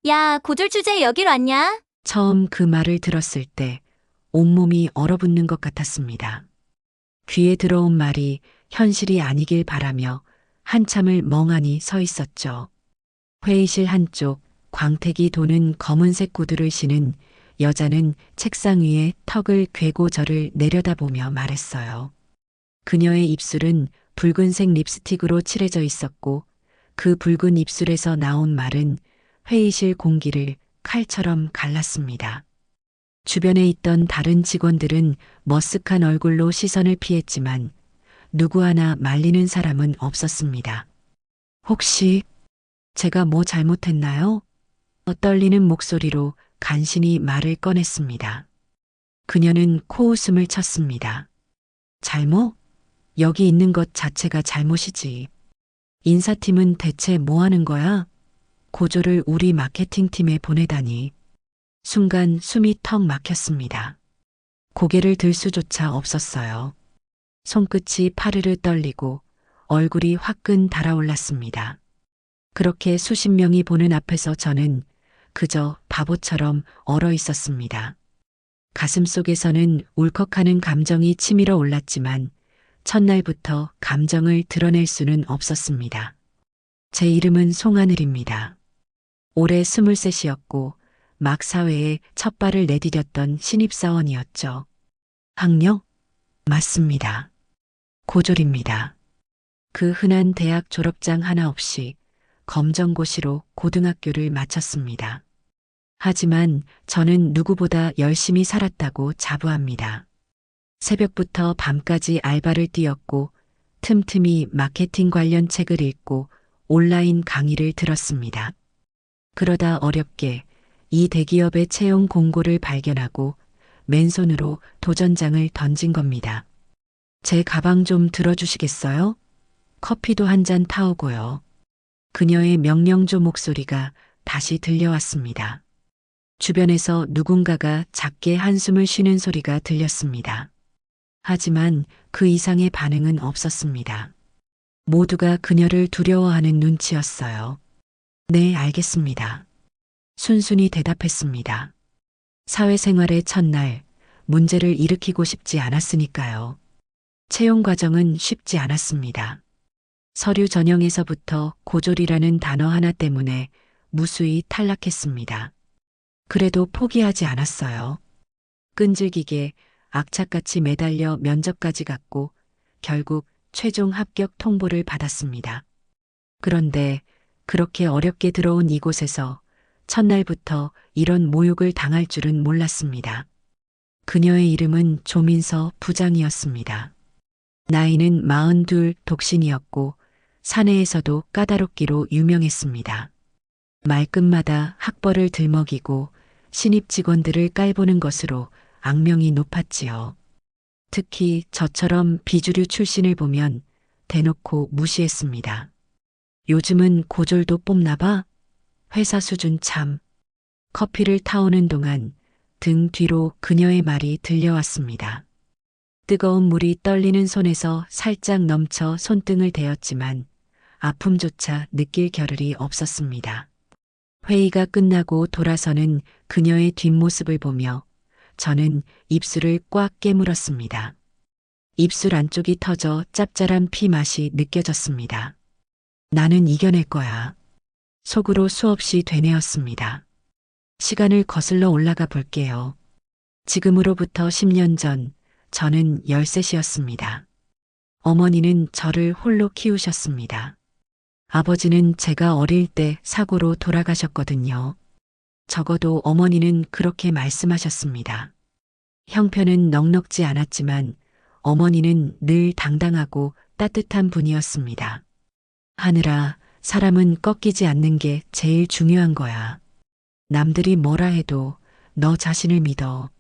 야, 고졸 주제 여길 왔냐? 처음 그 말을 들었을 때 온몸이 얼어붙는 것 같았습니다. 귀에 들어온 말이 현실이 아니길 바라며 한참을 멍하니 서 있었죠. 회의실 한쪽 광택이 도는 검은색 구두를 신은 여자는 책상 위에 턱을 괴고 저를 내려다보며 말했어요. 그녀의 입술은 붉은색 립스틱으로 칠해져 있었고 그 붉은 입술에서 나온 말은 회의실 공기를 칼처럼 갈랐습니다. 주변에 있던 다른 직원들은 머쓱한 얼굴로 시선을 피했지만 누구 하나 말리는 사람은 없었습니다. 혹시 제가 뭐 잘못했나요? 떨리는 목소리로 간신히 말을 꺼냈습니다. 그녀는 코웃음을 쳤습니다. 잘못? 여기 있는 것 자체가 잘못이지. 인사팀은 대체 뭐 하는 거야? 고조를 우리 마케팅팀에 보내다니. 순간 숨이 턱 막혔습니다. 고개를 들 수조차 없었어요. 손끝이 파르르 떨리고 얼굴이 화끈 달아올랐습니다. 그렇게 수십 명이 보는 앞에서 저는 그저 바보처럼 얼어 있었습니다. 가슴 속에서는 울컥하는 감정이 치밀어 올랐지만 첫날부터 감정을 드러낼 수는 없었습니다. 제 이름은 송하늘입니다. 올해 23이었고 막 사회에 첫 발을 내디뎠던 신입사원이었죠. 학력? 맞습니다. 고졸입니다. 그 흔한 대학 졸업장 하나 없이 검정고시로 고등학교를 마쳤습니다. 하지만 저는 누구보다 열심히 살았다고 자부합니다. 새벽부터 밤까지 알바를 뛰었고 틈틈이 마케팅 관련 책을 읽고 온라인 강의를 들었습니다. 그러다 어렵게 이 대기업의 채용 공고를 발견하고 맨손으로 도전장을 던진 겁니다. 제 가방 좀 들어주시겠어요? 커피도 한 잔 타오고요. 그녀의 명령조 목소리가 다시 들려왔습니다. 주변에서 누군가가 작게 한숨을 쉬는 소리가 들렸습니다. 하지만 그 이상의 반응은 없었습니다. 모두가 그녀를 두려워하는 눈치였어요. 네, 알겠습니다. 순순히 대답했습니다. 사회생활의 첫날, 문제를 일으키고 싶지 않았으니까요. 채용 과정은 쉽지 않았습니다. 서류 전형에서부터 고졸이라는 단어 하나 때문에 무수히 탈락했습니다. 그래도 포기하지 않았어요. 끈질기게 악착같이 매달려 면접까지 갔고 결국 최종 합격 통보를 받았습니다. 그런데 그렇게 어렵게 들어온 이곳에서 첫날부터 이런 모욕을 당할 줄은 몰랐습니다. 그녀의 이름은 조민서 부장이었습니다. 나이는 42 독신이었고 사내에서도 까다롭기로 유명했습니다. 말끝마다 학벌을 들먹이고 신입 직원들을 깔보는 것으로 악명이 높았지요. 특히 저처럼 비주류 출신을 보면 대놓고 무시했습니다. 요즘은 고졸도 뽑나 봐? 회사 수준 참. 커피를 타오는 동안 등 뒤로 그녀의 말이 들려왔습니다. 뜨거운 물이 떨리는 손에서 살짝 넘쳐 손등을 대었지만 아픔조차 느낄 겨를이 없었습니다. 회의가 끝나고 돌아서는 그녀의 뒷모습을 보며 저는 입술을 꽉 깨물었습니다. 입술 안쪽이 터져 짭짤한 피 맛이 느껴졌습니다. 나는 이겨낼 거야. 속으로 수없이 되뇌었습니다. 시간을 거슬러 올라가 볼게요. 지금으로부터 10년 전 저는 13이었습니다. 어머니는 저를 홀로 키우셨습니다. 아버지는 제가 어릴 때 사고로 돌아가셨거든요. 적어도 어머니는 그렇게 말씀하셨습니다. 형편은 넉넉지 않았지만 어머니는 늘 당당하고 따뜻한 분이었습니다. 하늘아, 사람은 꺾이지 않는 게 제일 중요한 거야. 남들이 뭐라 해도 너 자신을 믿어.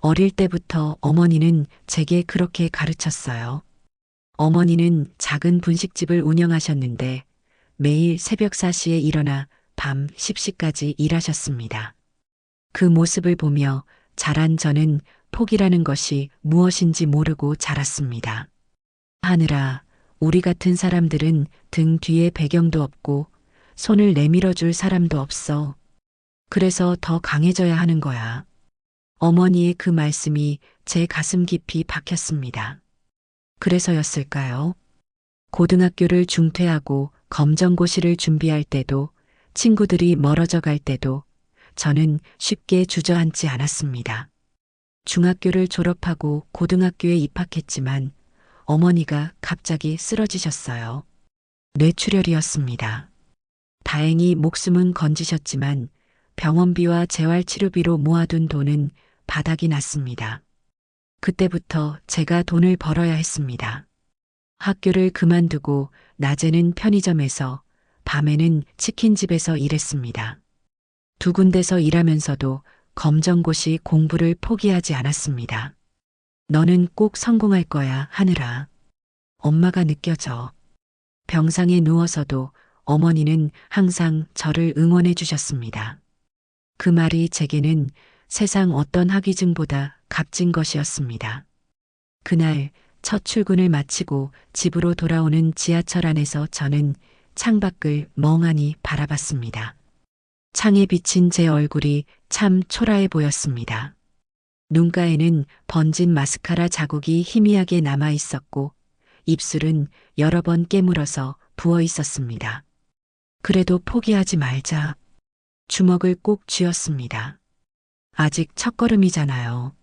어릴 때부터 어머니는 제게 그렇게 가르쳤어요. 어머니는 작은 분식집을 운영하셨는데 매일 새벽 4시에 일어나 밤 10시까지 일하셨습니다. 그 모습을 보며 자란 저는 포기라는 것이 무엇인지 모르고 자랐습니다. 하늘아, 우리 같은 사람들은 등 뒤에 배경도 없고 손을 내밀어 줄 사람도 없어. 그래서 더 강해져야 하는 거야. 어머니의 그 말씀이 제 가슴 깊이 박혔습니다. 그래서였을까요? 고등학교를 중퇴하고 검정고시를 준비할 때도 친구들이 멀어져 갈 때도 저는 쉽게 주저앉지 않았습니다. 중학교를 졸업하고 고등학교에 입학했지만 어머니가 갑자기 쓰러지셨어요. 뇌출혈이었습니다. 다행히 목숨은 건지셨지만 병원비와 재활치료비로 모아둔 돈은 바닥이 났습니다. 그때부터 제가 돈을 벌어야 했습니다. 학교를 그만두고 낮에는 편의점에서 밤에는 치킨집에서 일했습니다. 두 군데서 일하면서도 검정고시 공부를 포기하지 않았습니다. 너는 꼭 성공할 거야 하느라. 엄마가 느껴져. 병상에 누워서도 어머니는 항상 저를 응원해 주셨습니다. 그 말이 제게는 세상 어떤 학위증보다 값진 것이었습니다. 그날 첫 출근을 마치고 집으로 돌아오는 지하철 안에서 저는 창밖을 멍하니 바라봤습니다. 창에 비친 제 얼굴이 참 초라해 보였습니다. 눈가에는 번진 마스카라 자국이 희미하게 남아 있었고 입술은 여러 번 깨물어서 부어 있었습니다. 그래도 포기하지 말자. 주먹을 꼭 쥐었습니다. 아직 첫걸음이잖아요.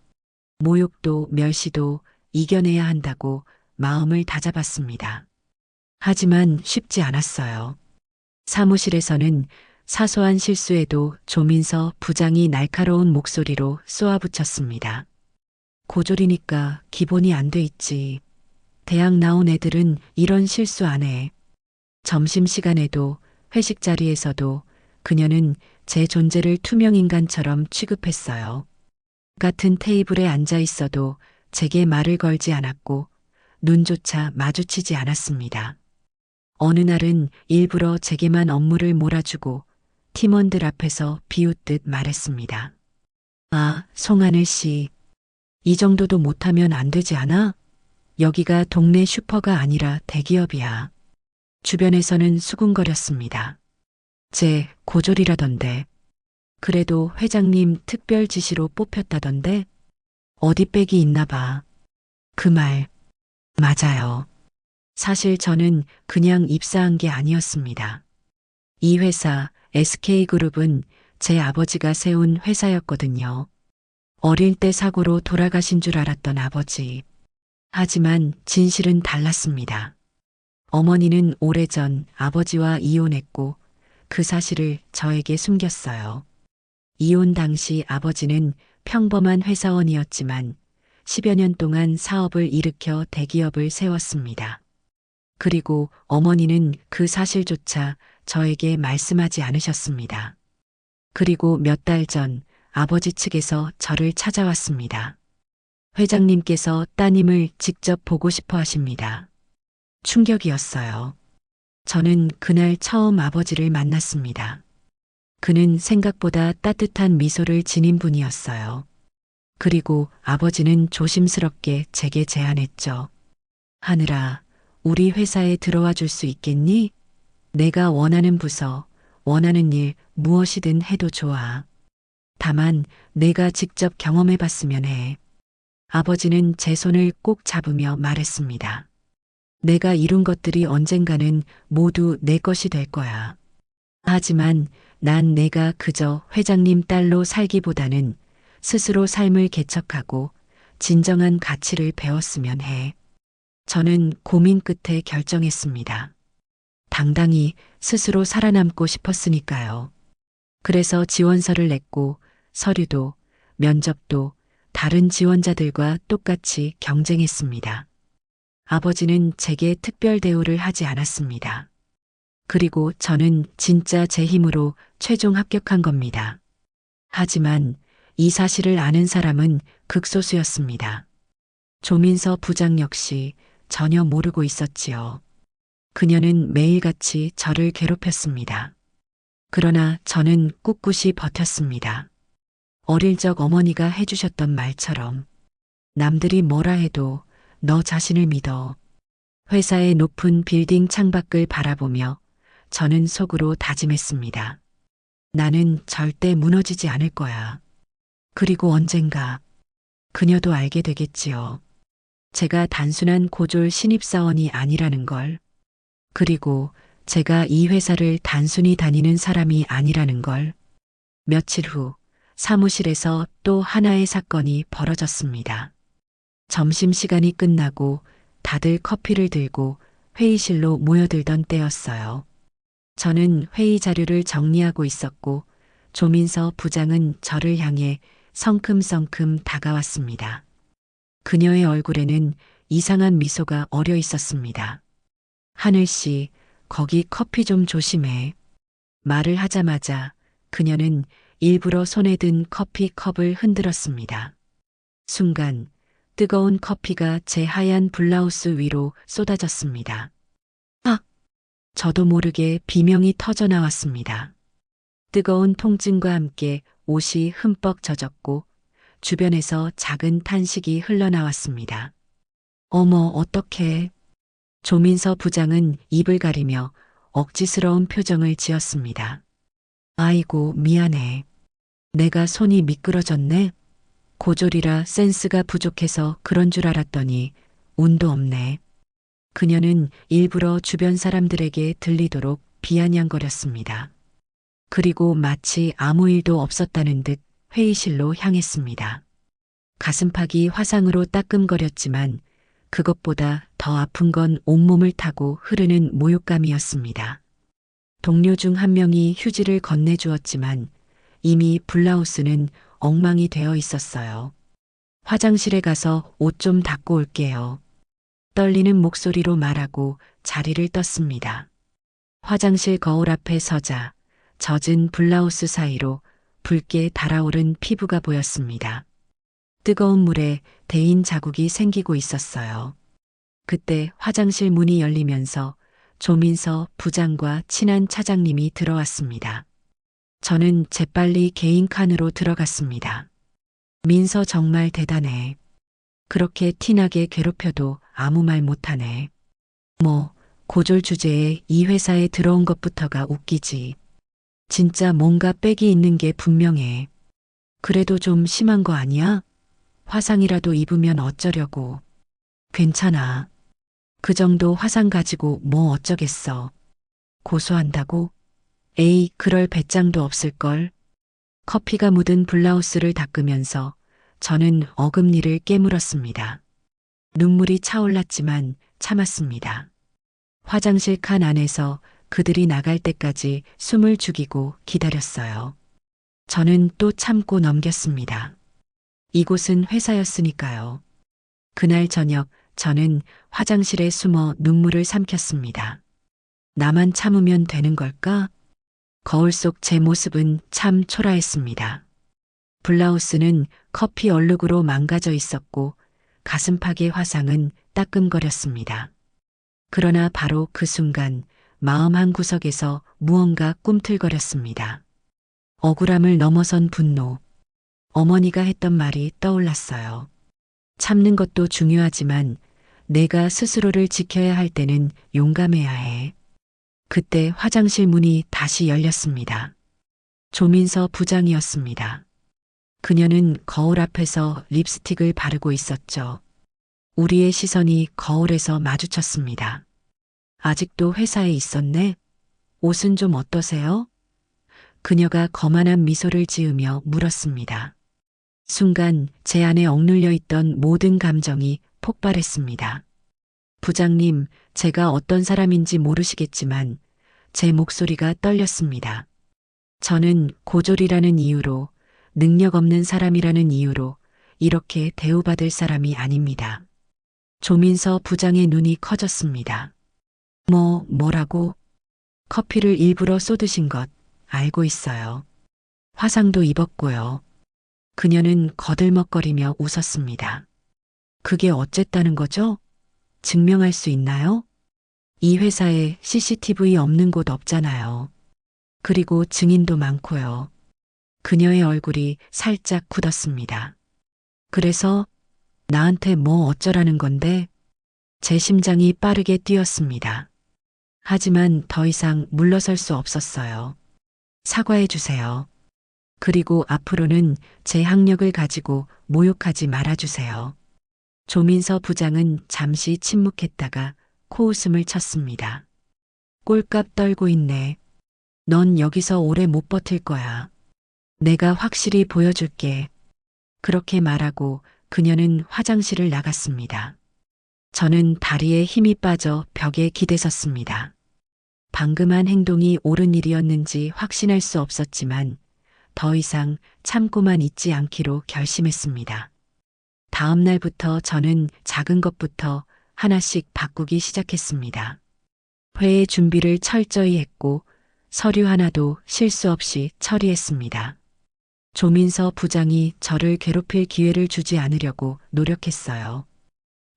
모욕도 멸시도 이겨내야 한다고 마음을 다잡았습니다. 하지만 쉽지 않았어요. 사무실에서는 사소한 실수에도 조민서 부장이 날카로운 목소리로 쏘아붙였습니다. 고졸이니까 기본이 안 돼 있지. 대학 나온 애들은 이런 실수 안 해. 점심시간에도 회식 자리에서도 그녀는 제 존재를 투명인간처럼 취급했어요. 같은 테이블에 앉아 있어도 제게 말을 걸지 않았고 눈조차 마주치지 않았습니다. 어느 날은 일부러 제게만 업무를 몰아주고 팀원들 앞에서 비웃듯 말했습니다. 아, 송하늘 씨. 이 정도도 못하면 안 되지 않아? 여기가 동네 슈퍼가 아니라 대기업이야. 주변에서는 수군거렸습니다. 쟤 고졸이라던데. 그래도 회장님 특별 지시로 뽑혔다던데? 어디 빽이 있나 봐. 그 말, 맞아요. 사실 저는 그냥 입사한 게 아니었습니다. 이 회사, SK그룹은 제 아버지가 세운 회사였거든요. 어릴 때 사고로 돌아가신 줄 알았던 아버지. 하지만 진실은 달랐습니다. 어머니는 오래전 아버지와 이혼했고 그 사실을 저에게 숨겼어요. 이혼 당시 아버지는 평범한 회사원이었지만 10여 년 동안 사업을 일으켜 대기업을 세웠습니다. 그리고 어머니는 그 사실조차 저에게 말씀하지 않으셨습니다. 그리고 몇 달 전 아버지 측에서 저를 찾아왔습니다. 회장님께서 따님을 직접 보고 싶어 하십니다. 충격이었어요. 저는 그날 처음 아버지를 만났습니다. 그는 생각보다 따뜻한 미소를 지닌 분이었어요. 그리고 아버지는 조심스럽게 제게 제안했죠. 하늘아, 우리 회사에 들어와 줄 수 있겠니? 내가 원하는 부서, 원하는 일 무엇이든 해도 좋아. 다만 내가 직접 경험해 봤으면 해. 아버지는 제 손을 꼭 잡으며 말했습니다. 내가 이룬 것들이 언젠가는 모두 내 것이 될 거야. 하지만 난 내가 그저 회장님 딸로 살기보다는 스스로 삶을 개척하고 진정한 가치를 배웠으면 해. 저는 고민 끝에 결정했습니다. 당당히 스스로 살아남고 싶었으니까요. 그래서 지원서를 냈고 서류도 면접도 다른 지원자들과 똑같이 경쟁했습니다. 아버지는 제게 특별 대우를 하지 않았습니다. 그리고 저는 진짜 제 힘으로 최종 합격한 겁니다. 하지만 이 사실을 아는 사람은 극소수였습니다. 조민서 부장 역시 전혀 모르고 있었지요. 그녀는 매일같이 저를 괴롭혔습니다. 그러나 저는 꿋꿋이 버텼습니다. 어릴 적 어머니가 해주셨던 말처럼 남들이 뭐라 해도 너 자신을 믿어. 회사의 높은 빌딩 창밖을 바라보며 저는 속으로 다짐했습니다. 나는 절대 무너지지 않을 거야. 그리고 언젠가 그녀도 알게 되겠지요. 제가 단순한 고졸 신입사원이 아니라는 걸. 그리고 제가 이 회사를 단순히 다니는 사람이 아니라는 걸. 며칠 후 사무실에서 또 하나의 사건이 벌어졌습니다. 점심시간이 끝나고 다들 커피를 들고 회의실로 모여들던 때였어요. 저는 회의 자료를 정리하고 있었고 조민서 부장은 저를 향해 성큼성큼 다가왔습니다. 그녀의 얼굴에는 이상한 미소가 어려 있었습니다. 하늘 씨, 거기 커피 좀 조심해. 말을 하자마자 그녀는 일부러 손에 든 커피컵을 흔들었습니다. 순간 뜨거운 커피가 제 하얀 블라우스 위로 쏟아졌습니다. 아! 저도 모르게 비명이 터져 나왔습니다. 뜨거운 통증과 함께 옷이 흠뻑 젖었고 주변에서 작은 탄식이 흘러나왔습니다. 어머, 어떡해. 조민서 부장은 입을 가리며 억지스러운 표정을 지었습니다. 아이고, 미안해. 내가 손이 미끄러졌네. 고졸이라 센스가 부족해서 그런 줄 알았더니 운도 없네. 그녀는 일부러 주변 사람들에게 들리도록 비아냥거렸습니다. 그리고 마치 아무 일도 없었다는 듯 회의실로 향했습니다. 가슴팍이 화상으로 따끔거렸지만 그것보다 더 아픈 건 온몸을 타고 흐르는 모욕감이었습니다. 동료 중 한 명이 휴지를 건네주었지만 이미 블라우스는 엉망이 되어 있었어요. 화장실에 가서 옷 좀 닦고 올게요. 떨리는 목소리로 말하고 자리를 떴습니다. 화장실 거울 앞에 서자 젖은 블라우스 사이로 붉게 달아오른 피부가 보였습니다. 뜨거운 물에 데인 자국이 생기고 있었어요. 그때 화장실 문이 열리면서 조민서 부장과 친한 차장님이 들어왔습니다. 저는 재빨리 개인 칸으로 들어갔습니다. 민서 정말 대단해. 그렇게 티나게 괴롭혀도 아무 말 못하네. 뭐, 고졸 주제에 이 회사에 들어온 것부터가 웃기지. 진짜 뭔가 빽이 있는 게 분명해. 그래도 좀 심한 거 아니야? 화상이라도 입으면 어쩌려고. 괜찮아. 그 정도 화상 가지고 뭐 어쩌겠어. 고소한다고? 에이, 그럴 배짱도 없을걸. 커피가 묻은 블라우스를 닦으면서 저는 어금니를 깨물었습니다. 눈물이 차올랐지만 참았습니다. 화장실 칸 안에서 그들이 나갈 때까지 숨을 죽이고 기다렸어요. 저는 또 참고 넘겼습니다. 이곳은 회사였으니까요. 그날 저녁 저는 화장실에 숨어 눈물을 삼켰습니다. 나만 참으면 되는 걸까? 거울 속 제 모습은 참 초라했습니다. 블라우스는 커피 얼룩으로 망가져 있었고 가슴팍의 화상은 따끔거렸습니다. 그러나 바로 그 순간 마음 한구석에서 무언가 꿈틀거렸습니다. 억울함을 넘어선 분노. 어머니가 했던 말이 떠올랐어요. 참는 것도 중요하지만 내가 스스로를 지켜야 할 때는 용감해야 해. 그때 화장실 문이 다시 열렸습니다. 조민서 부장이었습니다. 그녀는 거울 앞에서 립스틱을 바르고 있었죠. 우리의 시선이 거울에서 마주쳤습니다. 아직도 회사에 있었네? 옷은 좀 어떠세요? 그녀가 거만한 미소를 지으며 물었습니다. 순간 제 안에 억눌려 있던 모든 감정이 폭발했습니다. 부장님, 제가 어떤 사람인지 모르시겠지만 제 목소리가 떨렸습니다. 저는 고졸이라는 이유로, 능력 없는 사람이라는 이유로 이렇게 대우받을 사람이 아닙니다. 조민서 부장의 눈이 커졌습니다. 뭐라고? 커피를 일부러 쏟으신 것 알고 있어요. 화상도 입었고요. 그녀는 거들먹거리며 웃었습니다. 그게 어쨌다는 거죠? 증명할 수 있나요? 이 회사에 CCTV 없는 곳 없잖아요. 그리고 증인도 많고요. 그녀의 얼굴이 살짝 굳었습니다. 그래서 나한테 뭐 어쩌라는 건데? 제 심장이 빠르게 뛰었습니다. 하지만 더 이상 물러설 수 없었어요. 사과해 주세요. 그리고 앞으로는 제 학력을 가지고 모욕하지 말아주세요. 조민서 부장은 잠시 침묵했다가 코웃음을 쳤습니다. 꼴값 떨고 있네. 넌 여기서 오래 못 버틸 거야. 내가 확실히 보여줄게. 그렇게 말하고 그녀는 화장실을 나갔습니다. 저는 다리에 힘이 빠져 벽에 기대섰습니다. 방금 한 행동이 옳은 일이었는지 확신할 수 없었지만 더 이상 참고만 있지 않기로 결심했습니다. 다음 날부터 저는 작은 것부터 하나씩 바꾸기 시작했습니다. 회의 준비를 철저히 했고 서류 하나도 실수 없이 처리했습니다. 조민서 부장이 저를 괴롭힐 기회를 주지 않으려고 노력했어요.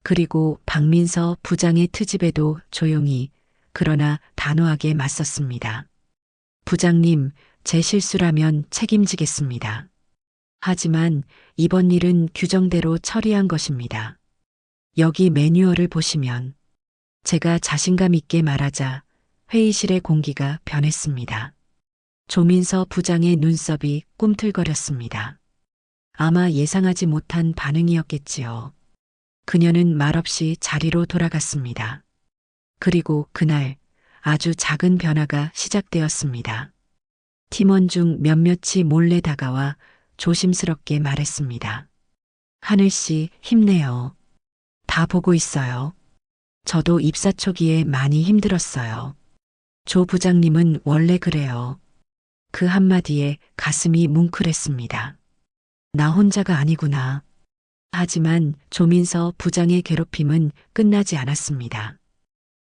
그리고 박민서 부장의 트집에도 조용히 그러나 단호하게 맞섰습니다. 부장님, 제 실수라면 책임지겠습니다. 하지만 이번 일은 규정대로 처리한 것입니다. 여기 매뉴얼을 보시면 제가 자신감 있게 말하자 회의실의 공기가 변했습니다. 조민서 부장의 눈썹이 꿈틀거렸습니다. 아마 예상하지 못한 반응이었겠지요. 그녀는 말없이 자리로 돌아갔습니다. 그리고 그날 아주 작은 변화가 시작되었습니다. 팀원 중 몇몇이 몰래 다가와 조심스럽게 말했습니다. 하늘 씨, 힘내요. 다 보고 있어요. 저도 입사 초기에 많이 힘들었어요. 조 부장님은 원래 그래요. 그 한마디에 가슴이 뭉클했습니다. 나 혼자가 아니구나. 하지만 조민서 부장의 괴롭힘은 끝나지 않았습니다.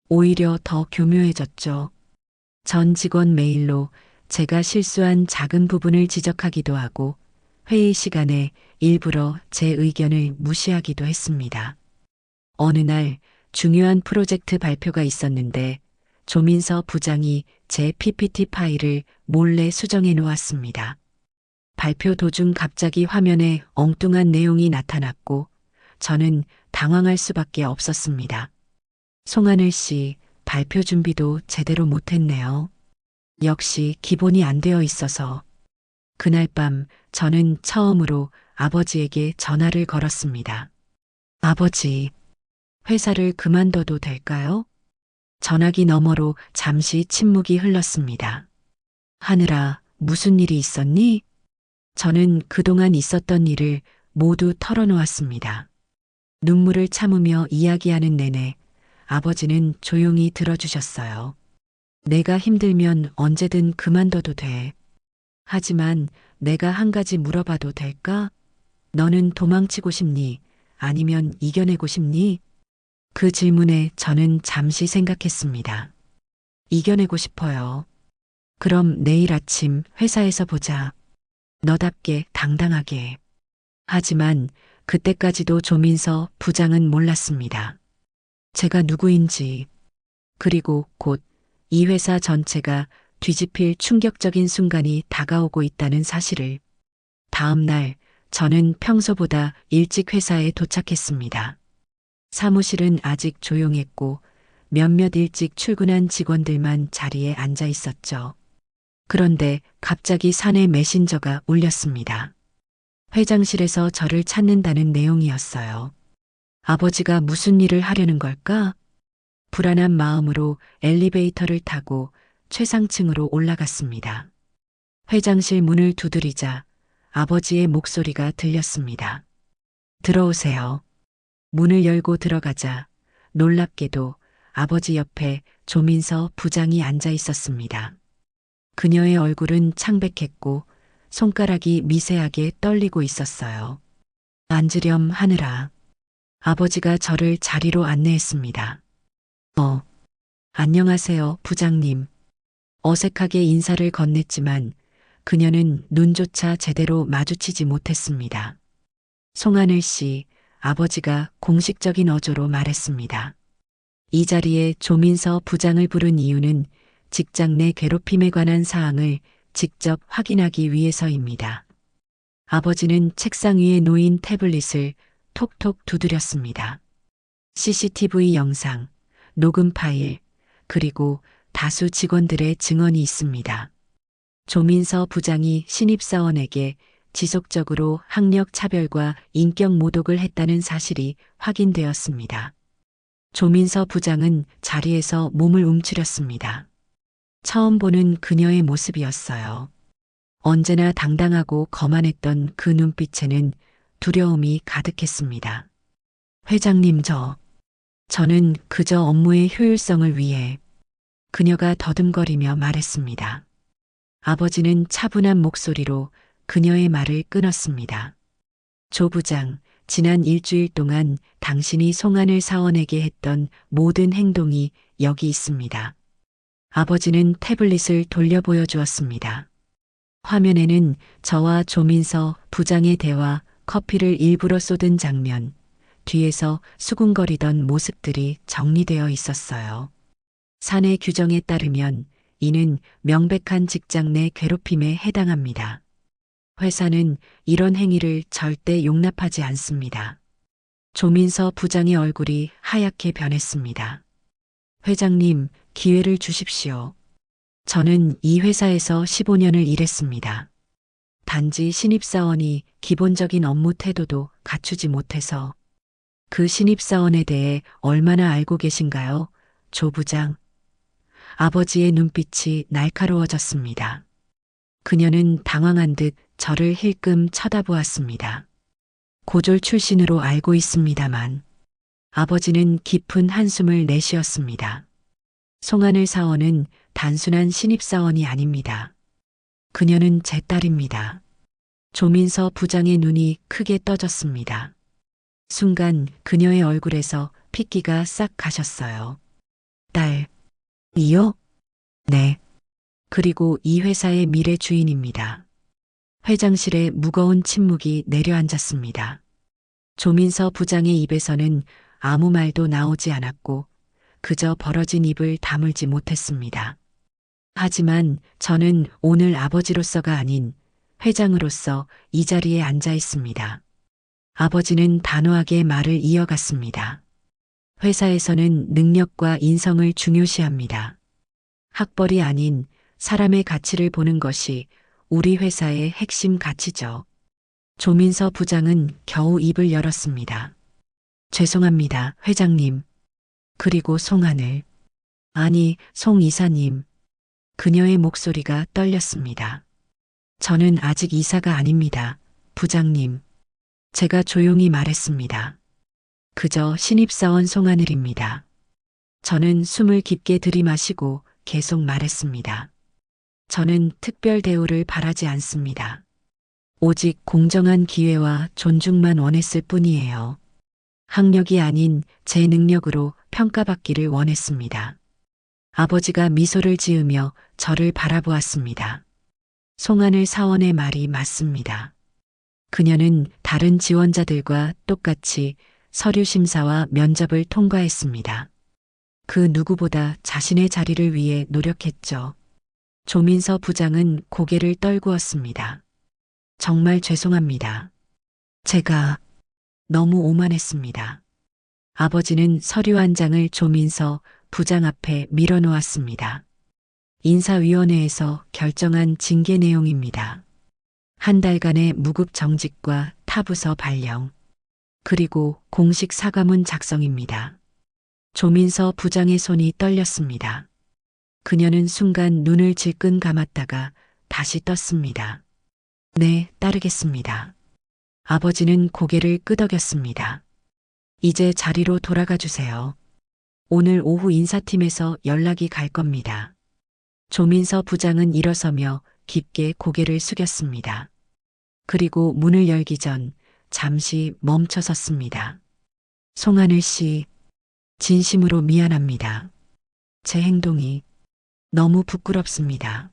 오히려 더 교묘해졌죠. 전 직원 메일로 제가 실수한 작은 부분을 지적하기도 하고 회의 시간에 일부러 제 의견을 무시하기도 했습니다. 어느 날 중요한 프로젝트 발표가 있었는데 조민서 부장이 제 PPT 파일을 몰래 수정해 놓았습니다. 발표 도중 갑자기 화면에 엉뚱한 내용이 나타났고 저는 당황할 수밖에 없었습니다. 송하늘 씨, 발표 준비도 제대로 못했네요. 역시 기본이 안 되어 있어서. 그날 밤 저는 처음으로 아버지에게 전화를 걸었습니다. 아버지, 회사를 그만둬도 될까요? 전화기 너머로 잠시 침묵이 흘렀습니다. 하늘아, 무슨 일이 있었니? 저는 그동안 있었던 일을 모두 털어놓았습니다. 눈물을 참으며 이야기하는 내내 아버지는 조용히 들어주셨어요. 내가 힘들면 언제든 그만둬도 돼. 하지만 내가 한 가지 물어봐도 될까? 너는 도망치고 싶니? 아니면 이겨내고 싶니? 그 질문에 저는 잠시 생각했습니다. 이겨내고 싶어요. 그럼 내일 아침 회사에서 보자. 너답게 당당하게. 하지만 그때까지도 조민서 부장은 몰랐습니다. 제가 누구인지, 그리고 곧 이 회사 전체가 뒤집힐 충격적인 순간이 다가오고 있다는 사실을. 다음 날 저는 평소보다 일찍 회사에 도착했습니다. 사무실은 아직 조용했고 몇몇 일찍 출근한 직원들만 자리에 앉아 있었죠. 그런데 갑자기 사내 메신저가 울렸습니다. 회장실에서 저를 찾는다는 내용이었어요. 아버지가 무슨 일을 하려는 걸까? 불안한 마음으로 엘리베이터를 타고 최상층으로 올라갔습니다. 회장실 문을 두드리자 아버지의 목소리가 들렸습니다. 들어오세요. 문을 열고 들어가자 놀랍게도 아버지 옆에 조민서 부장이 앉아 있었습니다. 그녀의 얼굴은 창백했고 손가락이 미세하게 떨리고 있었어요. 앉으렴 하느라. 아버지가 저를 자리로 안내했습니다. 안녕하세요, 부장님. 어색하게 인사를 건넸지만 그녀는 눈조차 제대로 마주치지 못했습니다. 송하늘 씨, 아버지가 공식적인 어조로 말했습니다. 이 자리에 조민서 부장을 부른 이유는 직장 내 괴롭힘에 관한 사항을 직접 확인하기 위해서입니다. 아버지는 책상 위에 놓인 태블릿을 톡톡 두드렸습니다. CCTV 영상, 녹음 파일, 그리고 다수 직원들의 증언이 있습니다. 조민서 부장이 신입사원에게 지속적으로 학력 차별과 인격 모독을 했다는 사실이 확인되었습니다. 조민서 부장은 자리에서 몸을 움츠렸습니다. 처음 보는 그녀의 모습이었어요. 언제나 당당하고 거만했던 그 눈빛에는 두려움이 가득했습니다. 회장님, 저는 그저 업무의 효율성을 위해. 그녀가 더듬거리며 말했습니다. 아버지는 차분한 목소리로 그녀의 말을 끊었습니다. 조 부장, 지난 일주일 동안 당신이 송하늘 사원에게 했던 모든 행동이 여기 있습니다. 아버지는 태블릿을 돌려 보여주었습니다. 화면에는 저와 조민서 부장의 대화, 커피를 일부러 쏟은 장면, 뒤에서 수군거리던 모습들이 정리되어 있었어요. 사내 규정에 따르면 이는 명백한 직장 내 괴롭힘에 해당합니다. 회사는 이런 행위를 절대 용납하지 않습니다. 조민서 부장의 얼굴이 하얗게 변했습니다. 회장님, 기회를 주십시오. 저는 이 회사에서 15년을 일했습니다. 단지 신입사원이 기본적인 업무 태도도 갖추지 못해서. 그 신입사원에 대해 얼마나 알고 계신가요, 조 부장? 아버지의 눈빛이 날카로워졌습니다. 그녀는 당황한 듯 저를 힐끔 쳐다보았습니다. 고졸 출신으로 알고 있습니다만. 아버지는 깊은 한숨을 내쉬었습니다. 송하늘 사원은 단순한 신입사원이 아닙니다. 그녀는 제 딸입니다. 조민서 부장의 눈이 크게 떠졌습니다. 순간 그녀의 얼굴에서 핏기가 싹 가셨어요. 딸이요? 네. 그리고 이 회사의 미래 주인입니다. 회장실에 무거운 침묵이 내려앉았습니다. 조민서 부장의 입에서는 아무 말도 나오지 않았고 그저 벌어진 입을 다물지 못했습니다. 하지만 저는 오늘 아버지로서가 아닌 회장으로서 이 자리에 앉아 있습니다. 아버지는 단호하게 말을 이어갔습니다. 회사에서는 능력과 인성을 중요시합니다. 학벌이 아닌 사람의 가치를 보는 것이 우리 회사의 핵심 가치죠. 조민서 부장은 겨우 입을 열었습니다. 죄송합니다, 회장님. 그리고 송하늘. 아니, 송 이사님. 그녀의 목소리가 떨렸습니다. 저는 아직 이사가 아닙니다, 부장님. 제가 조용히 말했습니다. 그저 신입사원 송하늘입니다. 저는 숨을 깊게 들이마시고 계속 말했습니다. 저는 특별 대우를 바라지 않습니다. 오직 공정한 기회와 존중만 원했을 뿐이에요. 학력이 아닌 제 능력으로 평가받기를 원했습니다. 아버지가 미소를 지으며 저를 바라보았습니다. 송하늘 사원의 말이 맞습니다. 그녀는 다른 지원자들과 똑같이 서류 심사와 면접을 통과했습니다. 그 누구보다 자신의 자리를 위해 노력했죠. 조민서 부장은 고개를 떨구었습니다. 정말 죄송합니다. 제가 너무 오만했습니다. 아버지는 서류 한 장을 조민서 부장 앞에 밀어놓았습니다. 인사위원회에서 결정한 징계 내용입니다. 한 달간의 무급 정직과 타부서 발령, 그리고 공식 사과문 작성입니다. 조민서 부장의 손이 떨렸습니다. 그녀는 순간 눈을 질끈 감았다가 다시 떴습니다. 네, 따르겠습니다. 아버지는 고개를 끄덕였습니다. 이제 자리로 돌아가 주세요. 오늘 오후 인사팀에서 연락이 갈 겁니다. 조민서 부장은 일어서며 깊게 고개를 숙였습니다. 그리고 문을 열기 전 잠시 멈춰 섰습니다. 송하늘 씨, 진심으로 미안합니다. 제 행동이 너무 부끄럽습니다.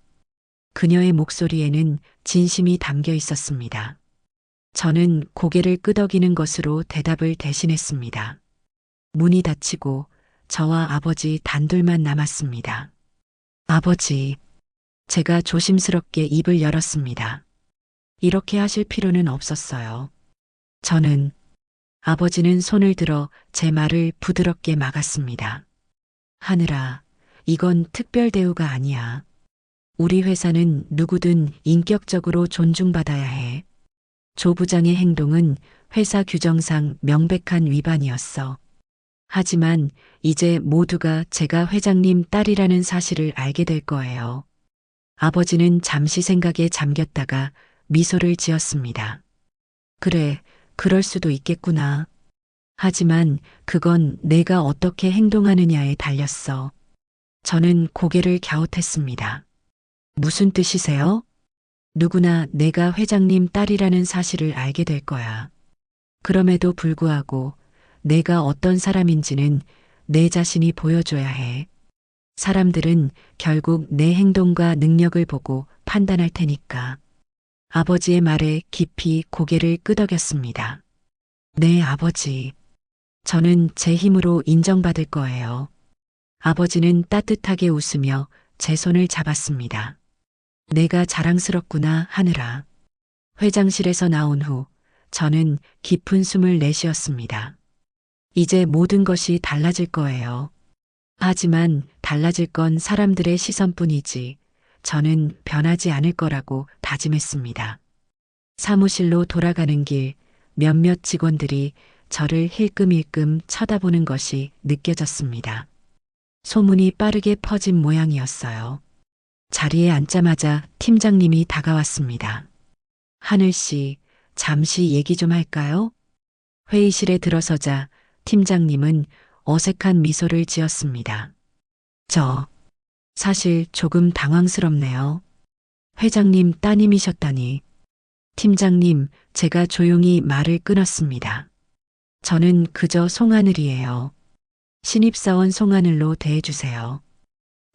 그녀의 목소리에는 진심이 담겨 있었습니다. 저는 고개를 끄덕이는 것으로 대답을 대신했습니다. 문이 닫히고 저와 아버지 단둘만 남았습니다. 아버지, 제가 조심스럽게 입을 열었습니다. 이렇게 하실 필요는 없었어요. 아버지는 손을 들어 제 말을 부드럽게 막았습니다. 하늘아, 이건 특별 대우가 아니야. 우리 회사는 누구든 인격적으로 존중받아야 해. 조 부장의 행동은 회사 규정상 명백한 위반이었어. 하지만 이제 모두가 제가 회장님 딸이라는 사실을 알게 될 거예요. 아버지는 잠시 생각에 잠겼다가 미소를 지었습니다. 그래, 그럴 수도 있겠구나. 하지만 그건 내가 어떻게 행동하느냐에 달렸어. 저는 고개를 갸웃했습니다. 무슨 뜻이세요? 누구나 내가 회장님 딸이라는 사실을 알게 될 거야. 그럼에도 불구하고 내가 어떤 사람인지는 내 자신이 보여줘야 해. 사람들은 결국 내 행동과 능력을 보고 판단할 테니까. 아버지의 말에 깊이 고개를 끄덕였습니다. 네, 아버지. 저는 제 힘으로 인정받을 거예요. 아버지는 따뜻하게 웃으며 제 손을 잡았습니다. 내가 자랑스럽구나 하느라. 회장실에서 나온 후 저는 깊은 숨을 내쉬었습니다. 이제 모든 것이 달라질 거예요. 하지만 달라질 건 사람들의 시선뿐이지 저는 변하지 않을 거라고 다짐했습니다. 사무실로 돌아가는 길 몇몇 직원들이 저를 힐끔힐끔 쳐다보는 것이 느껴졌습니다. 소문이 빠르게 퍼진 모양이었어요. 자리에 앉자마자 팀장님이 다가왔습니다. 하늘 씨, 잠시 얘기 좀 할까요? 회의실에 들어서자 팀장님은 어색한 미소를 지었습니다. 사실 조금 당황스럽네요. 회장님 따님이셨다니. 팀장님, 제가 조용히 말을 끊었습니다. 저는 그저 송하늘이에요. 신입사원 송하늘로 대해주세요.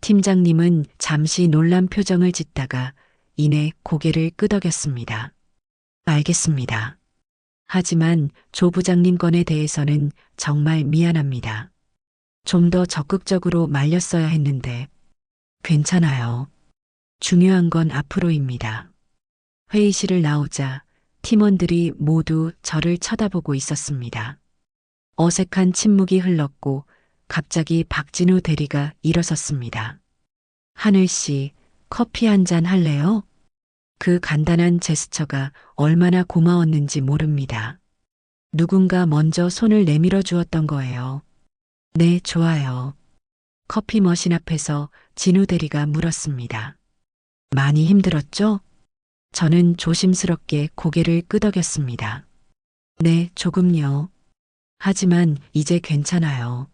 팀장님은 잠시 놀란 표정을 짓다가 이내 고개를 끄덕였습니다. 알겠습니다. 하지만 조 부장님 건에 대해서는 정말 미안합니다. 좀 더 적극적으로 말렸어야 했는데. 괜찮아요. 중요한 건 앞으로입니다. 회의실을 나오자 팀원들이 모두 저를 쳐다보고 있었습니다. 어색한 침묵이 흘렀고 갑자기 박진우 대리가 일어섰습니다. 하늘 씨, 커피 한 잔 할래요? 그 간단한 제스처가 얼마나 고마웠는지 모릅니다. 누군가 먼저 손을 내밀어 주었던 거예요. 네, 좋아요. 커피 머신 앞에서 진우 대리가 물었습니다. 많이 힘들었죠? 저는 조심스럽게 고개를 끄덕였습니다. 네, 조금요. 하지만 이제 괜찮아요.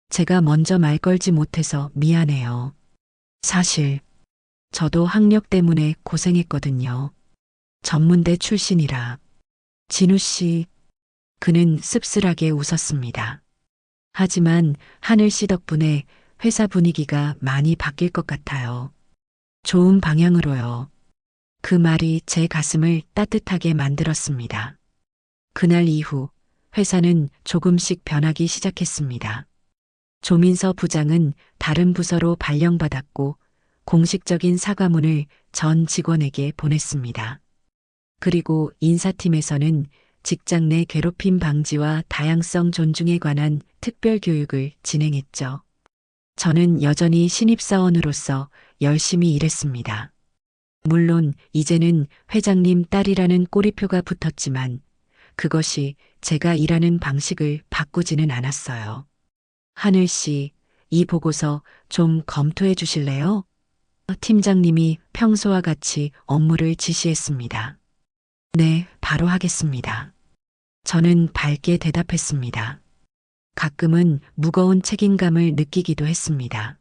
제가 먼저 말 걸지 못해서 미안해요. 사실 저도 학력 때문에 고생했거든요. 전문대 출신이라. 진우 씨, 그는 씁쓸하게 웃었습니다. 하지만 하늘 씨 덕분에 회사 분위기가 많이 바뀔 것 같아요. 좋은 방향으로요. 그 말이 제 가슴을 따뜻하게 만들었습니다. 그날 이후 회사는 조금씩 변하기 시작했습니다. 조민서 부장은 다른 부서로 발령받았고 공식적인 사과문을 전 직원에게 보냈습니다. 그리고 인사팀에서는 직장 내 괴롭힘 방지와 다양성 존중에 관한 특별 교육을 진행했죠. 저는 여전히 신입사원으로서 열심히 일했습니다. 물론 이제는 회장님 딸이라는 꼬리표가 붙었지만 그것이 제가 일하는 방식을 바꾸지는 않았어요. 하늘 씨, 이 보고서 좀 검토해 주실래요? 팀장님이 평소와 같이 업무를 지시했습니다. 네, 바로 하겠습니다. 저는 밝게 대답했습니다. 가끔은 무거운 책임감을 느끼기도 했습니다.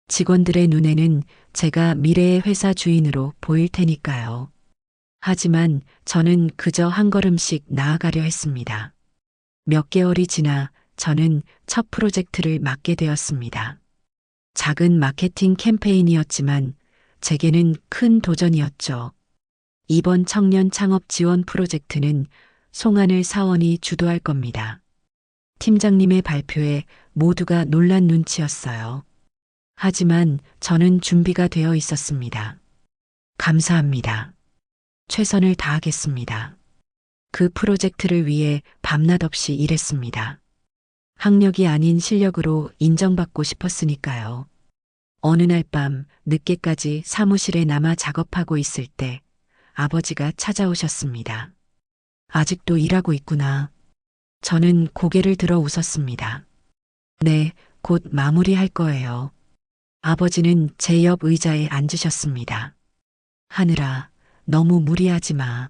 직원들의 눈에는 제가 미래의 회사 주인으로 보일 테니까요. 하지만 저는 그저 한 걸음씩 나아가려 했습니다. 몇 개월이 지나 저는 첫 프로젝트를 맡게 되었습니다. 작은 마케팅 캠페인이었지만 제게는 큰 도전이었죠. 이번 청년 창업 지원 프로젝트는 송하늘 사원이 주도할 겁니다. 팀장님의 발표에 모두가 놀란 눈치였어요. 하지만 저는 준비가 되어 있었습니다. 감사합니다. 최선을 다하겠습니다. 그 프로젝트를 위해 밤낮 없이 일했습니다. 학력이 아닌 실력으로 인정받고 싶었으니까요. 어느 날 밤 늦게까지 사무실에 남아 작업하고 있을 때 아버지가 찾아오셨습니다. 아직도 일하고 있구나. 저는 고개를 들어 웃었습니다. 네, 곧 마무리할 거예요. 아버지는 제 옆 의자에 앉으셨습니다. 하늘아, 너무 무리하지 마.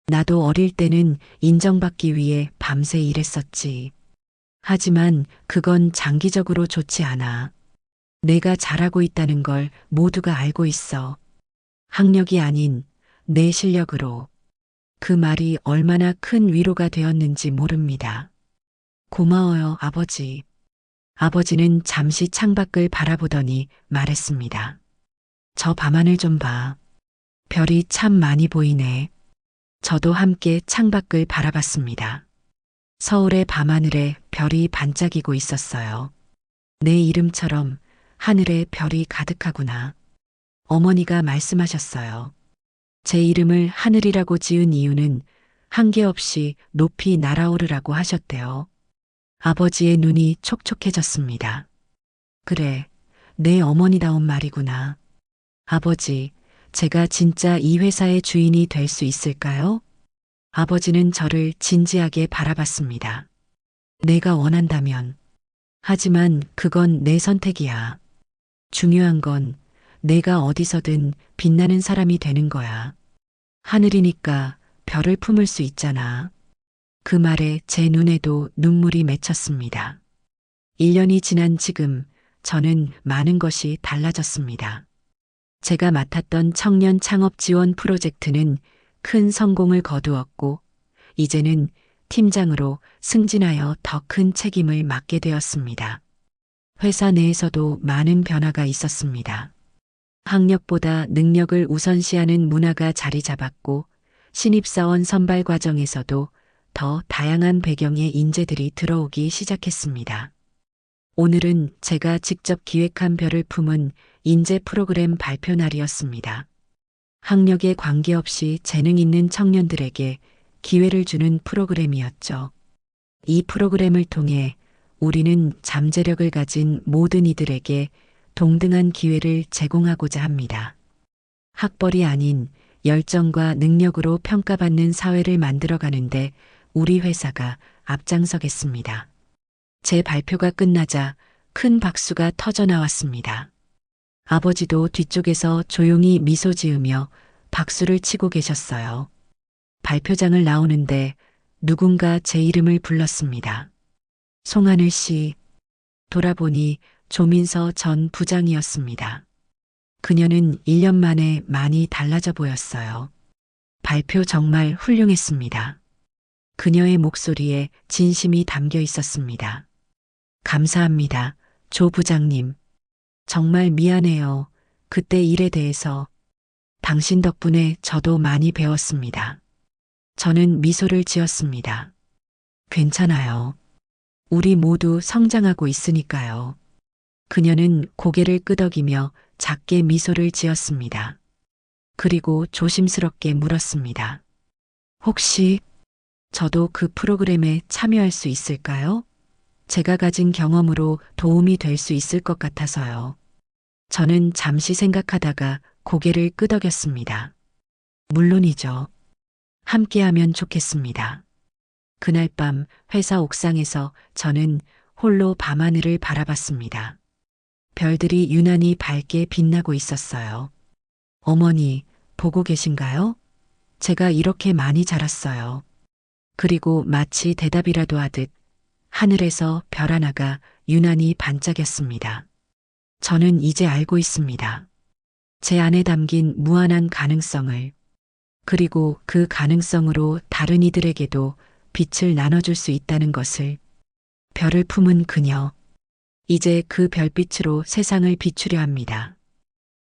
나도 어릴 때는 인정받기 위해 밤새 일했었지. 하지만 그건 장기적으로 좋지 않아. 내가 잘하고 있다는 걸 모두가 알고 있어. 학력이 아닌 내 실력으로. 그 말이 얼마나 큰 위로가 되었는지 모릅니다. 고마워요, 아버지. 아버지는 잠시 창밖을 바라보더니 말했습니다. 저 밤하늘 좀 봐. 별이 참 많이 보이네. 저도 함께 창밖을 바라봤습니다. 서울의 밤하늘에 별이 반짝이고 있었어요. 내 이름처럼 하늘에 별이 가득하구나. 어머니가 말씀하셨어요. 제 이름을 하늘이라고 지은 이유는 한계없이 높이 날아오르라고 하셨대요. 아버지의 눈이 촉촉해졌습니다. 그래, 내 어머니다운 말이구나. 아버지, 제가 진짜 이 회사의 주인이 될 수 있을까요? 아버지는 저를 진지하게 바라봤습니다. 내가 원한다면. 하지만 그건 내 선택이야. 중요한 건 내가 어디서든 빛나는 사람이 되는 거야. 하늘이니까 별을 품을 수 있잖아. 그 말에 제 눈에도 눈물이 맺혔습니다. 1년이 지난 지금 저는 많은 것이 달라졌습니다. 제가 맡았던 청년 창업 지원 프로젝트는 큰 성공을 거두었고, 이제는 팀장으로 승진하여 더 큰 책임을 맡게 되었습니다. 회사 내에서도 많은 변화가 있었습니다. 학력보다 능력을 우선시하는 문화가 자리 잡았고, 신입사원 선발 과정에서도 더 다양한 배경의 인재들이 들어오기 시작했습니다. 오늘은 제가 직접 기획한 별을 품은 인재 프로그램 발표 날이었습니다. 학력에 관계없이 재능 있는 청년들에게 기회를 주는 프로그램이었죠. 이 프로그램을 통해 우리는 잠재력을 가진 모든 이들에게 동등한 기회를 제공하고자 합니다. 학벌이 아닌 열정과 능력으로 평가받는 사회를 만들어가는데 우리 회사가 앞장서겠습니다. 제 발표가 끝나자 큰 박수가 터져 나왔습니다. 아버지도 뒤쪽에서 조용히 미소 지으며 박수를 치고 계셨어요. 발표장을 나오는데 누군가 제 이름을 불렀습니다. 송하늘 씨. 돌아보니 조민서 전 부장이었습니다. 그녀는 1년 만에 많이 달라져 보였어요. 발표 정말 훌륭했습니다. 그녀의 목소리에 진심이 담겨 있었습니다. 감사합니다, 조 부장님. 정말 미안해요. 그때 일에 대해서. 당신 덕분에 저도 많이 배웠습니다. 저는 미소를 지었습니다. 괜찮아요. 우리 모두 성장하고 있으니까요. 그녀는 고개를 끄덕이며 작게 미소를 지었습니다. 그리고 조심스럽게 물었습니다. 혹시 저도 그 프로그램에 참여할 수 있을까요? 제가 가진 경험으로 도움이 될 수 있을 것 같아서요. 저는 잠시 생각하다가 고개를 끄덕였습니다. 물론이죠. 함께하면 좋겠습니다. 그날 밤 회사 옥상에서 저는 홀로 밤하늘을 바라봤습니다. 별들이 유난히 밝게 빛나고 있었어요. 어머니, 보고 계신가요? 제가 이렇게 많이 자랐어요. 그리고 마치 대답이라도 하듯 하늘에서 별 하나가 유난히 반짝였습니다. 저는 이제 알고 있습니다. 제 안에 담긴 무한한 가능성을, 그리고 그 가능성으로 다른 이들에게도 빛을 나눠줄 수 있다는 것을. 별을 품은 그녀. 이제 그 별빛으로 세상을 비추려 합니다.